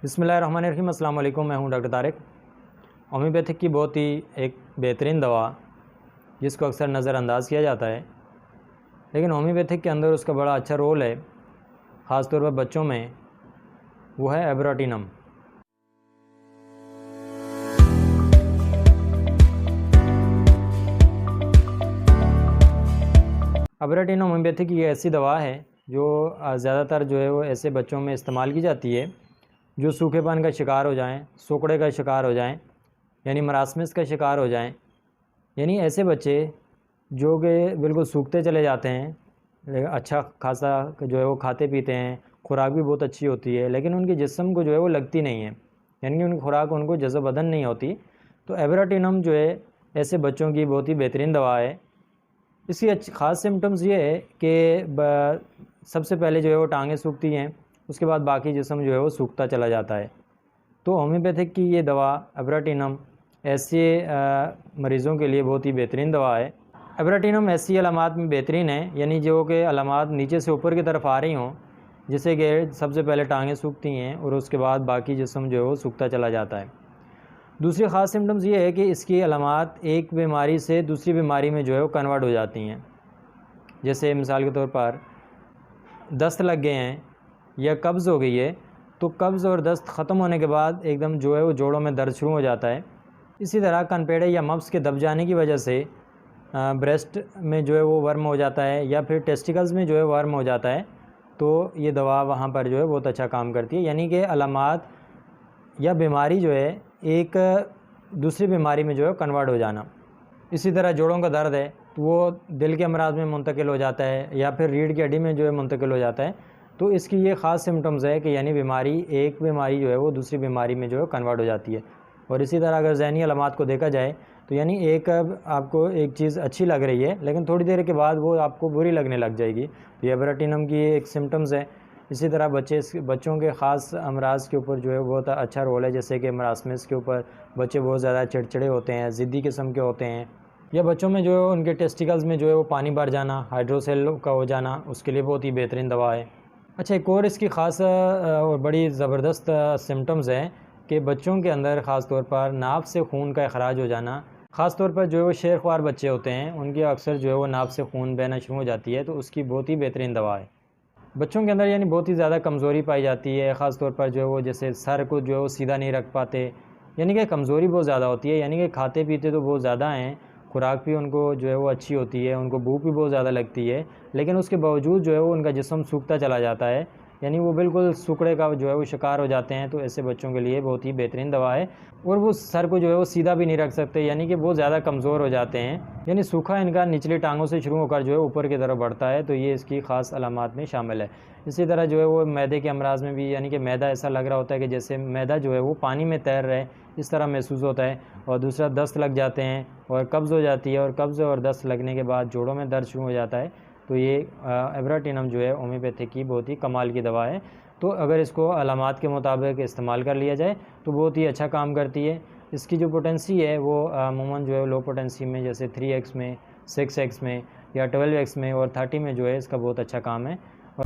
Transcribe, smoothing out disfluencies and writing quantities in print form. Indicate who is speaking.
Speaker 1: बिस्मिल्लाहिर्रहमानिर्रहीम। अस्सलाम वालेकुम। मैं हूं डॉक्टर तारिक। होम्योपैथिक की बहुत ही एक बेहतरीन दवा जिसको अक्सर नज़रअंदाज किया जाता है, लेकिन होम्योपैथिक के अंदर उसका बड़ा अच्छा रोल है, ख़ास तौर पर बच्चों में। वो है एब्राटिनम। एब्राटिनम होम्योपैथिक की ऐसी दवा है जो ज़्यादातर जो है वो ऐसे बच्चों में इस्तेमाल की जाती है जो सूखेपन का शिकार हो जाएं, सोकड़े का शिकार हो जाएं, यानी मरासमस का शिकार हो जाएं। यानी ऐसे बच्चे जो कि बिल्कुल सूखते चले जाते हैं, लेकिन अच्छा खासा जो है वो खाते पीते हैं, खुराक भी बहुत अच्छी होती है, लेकिन उनके जिस्म को जो है वो लगती नहीं है, यानी कि उनकी खुराक उनको जज़ब बदन नहीं होती। तो एब्राटिनम जो है ऐसे बच्चों की बहुत ही बेहतरीन दवा है। इसकी अच्छी ख़ास सिम्टम्स ये है कि सबसे पहले जो है वो टांगें सूखती हैं, उसके बाद बाकी जिस्म जो है वो सूखता चला जाता है। तो होम्योपैथिक की ये दवा एब्राटिनम ऐसे मरीज़ों के लिए बहुत ही बेहतरीन दवा है। एब्राटिनम ऐसी अलामात में बेहतरीन है, यानी जो कि अलामात नीचे से ऊपर की तरफ आ रही हों, जैसे कि सबसे पहले टांगें सूखती हैं और उसके बाद बाकी जिस्म जो है वो सूखता चला जाता है। दूसरी ख़ास सिम्टम्स ये है कि इसकी अलामात एक बीमारी से दूसरी बीमारी में जो है वो कन्वर्ट हो जाती हैं। जैसे मिसाल के तौर पर दस्त लग गए हैं या कब्ज़ हो गई है, तो कब्ज़ और दस्त ख़त्म होने के बाद एकदम जो है वो जोड़ों में दर्द शुरू हो जाता है। इसी तरह कनपेड़े या मप्स के दब जाने की वजह से ब्रेस्ट में जो है वो वर्म हो जाता है, या फिर टेस्टिकल्स में जो है वर्म हो जाता है, तो ये दवा वहाँ पर जो है बहुत अच्छा काम करती है। यानी कि अलामात या बीमारी जो है एक दूसरी बीमारी में जो है कन्वर्ट हो जाना। इसी तरह जोड़ों का दर्द है तो वो दिल के अमराज में मुंतकिल हो जाता है, या फिर रीढ़ की हड्डी में जो है मुंतकिल हो जाता है। तो इसकी ये ख़ास सिम्टम्स है कि यानी एक बीमारी जो है वो दूसरी बीमारी में जो है कन्वर्ट हो जाती है। और इसी तरह अगर ज़हनी अलामात को देखा जाए तो यानी आपको एक चीज़ अच्छी लग रही है, लेकिन थोड़ी देर के बाद वो आपको बुरी लगने लग जाएगी। तो ये एब्राटिनम की एक सिम्टम्स है। इसी तरह बच्चों के ख़ास अमराज के ऊपर जो है बहुत अच्छा रोल है, जैसे कि मरासमस के ऊपर बच्चे बहुत ज़्यादा चिड़चिड़े होते हैं, ज़िद्दी किस्म के होते हैं, या बच्चों में जो है उनके टेस्टिकल्स में जो है वो पानी भर जाना, हाइड्रोसेल का हो जाना, उसके लिए बहुत ही बेहतरीन दवा है। अच्छा, एक और इसकी ख़ास और बड़ी ज़बरदस्त सिम्टम्स है कि बच्चों के अंदर ख़ास तौर पर नाभ से खून का अखराज हो जाना। ख़ास तौर पर जो है वो शेरख्वार बच्चे होते हैं, उनके अक्सर जो है वो नाभ से खून बहना शुरू हो जाती है, तो उसकी बहुत ही बेहतरीन दवा है। बच्चों के अंदर यानी बहुत ही ज़्यादा कमज़ोरी पाई जाती है, ख़ास तौर पर जो है वो जैसे सर को जो है वो सीधा नहीं रख पाते, यानी कि कमज़ोरी बहुत ज़्यादा होती है। यानी कि खाते पीते तो बहुत ज़्यादा हैं, खुराक भी उनको जो है वो अच्छी होती है, उनको भूख भी बहुत ज़्यादा लगती है, लेकिन उसके बावजूद जो है वो उनका जिस्म सूखता चला जाता है, यानी वो बिल्कुल सूखड़े का जो है वो शिकार हो जाते हैं। तो ऐसे बच्चों के लिए बहुत ही बेहतरीन दवा है। और वो सर को जो है वो सीधा भी नहीं रख सकते, यानी कि बहुत ज़्यादा कमज़ोर हो जाते हैं, यानी सूखा इनका निचली टांगों से शुरू होकर जो है ऊपर की तरफ बढ़ता है। तो ये इसकी ख़ास अलामात में शामिल है। इसी तरह जो है वो मैदे के अमराज में भी, यानी कि मैदा ऐसा लग रहा होता है कि जैसे मैदा जो है वो पानी में तैर रहा है, इस तरह महसूस होता है। और दूसरा दस्त लग जाते हैं और कब्ज़ हो जाती है, और कब्ज़ और दस्त लगने के बाद जोड़ों में दर्द शुरू हो जाता है। तो ये एब्राटिनम जो है होम्योपैथिक की बहुत ही कमाल की दवा है। तो अगर इसको अलामात के मुताबिक इस्तेमाल कर लिया जाए तो बहुत ही अच्छा काम करती है। इसकी जो पोटेंसी है वो अमूमन जो है लो पोटेंसी में, जैसे 3x में, 6x में, या 12x में और 30 में जो है इसका बहुत अच्छा काम है। और